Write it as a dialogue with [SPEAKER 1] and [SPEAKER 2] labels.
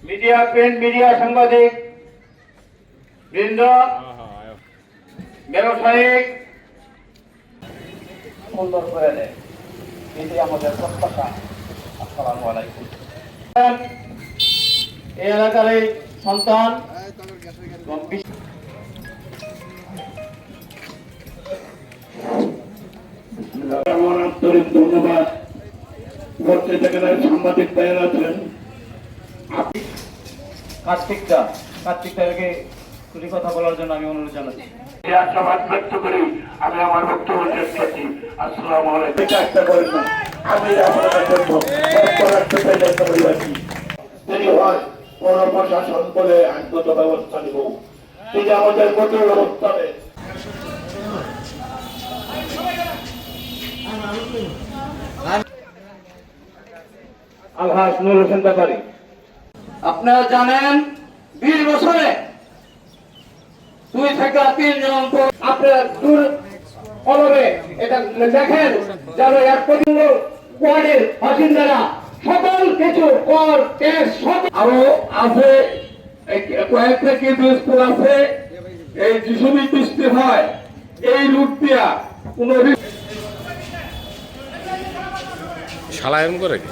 [SPEAKER 1] Media, print media, সাংবাদিক বৃন্দ, ব্যবসায়িক সুন্দর করে দেয়, এটি আমাদের প্রত্যাশা। আসসালামু আলাইকুম। এই এলাকার এই সন্তান
[SPEAKER 2] আমার আন্তরিক ধন্যবাদ। সাংবাদিক ভাইয়েরা আছেন,
[SPEAKER 1] কার্তিক ভাইকে দুটি কথা বলার জন্য আমি অনুরোধ জানাচ্ছি।
[SPEAKER 2] আশাবাদ ব্যক্ত করি আমি আমার বক্তব্য শেষ করছি। আসসালামু আলাইকুম। চেষ্টা করেন না, আমি আপনাদের জন্য তিনি হয় কোন প্রশাসন বলে আইনগত ব্যবস্থা নিব, তিনি আমাদের কঠোর ব্যবস্থা নেই।
[SPEAKER 1] আলহাজ নুর হোসেন ব্যাপারী, আপনারা জানেন 20 বছরে 2 থেকে 3 জন আপনারা দূর কলমে এটা দেখেন যেন এক পর্যন্ত ওয়ার্ডের বাসিন্দারা সকল কিছু কর ট্যাক্স আরো আছে, কয়েকটা কিন্তু স্কুল আছে এই যিশুমি বৃষ্টি হয় এই রুট দিয়া কোন
[SPEAKER 3] শালা এরকম করে কি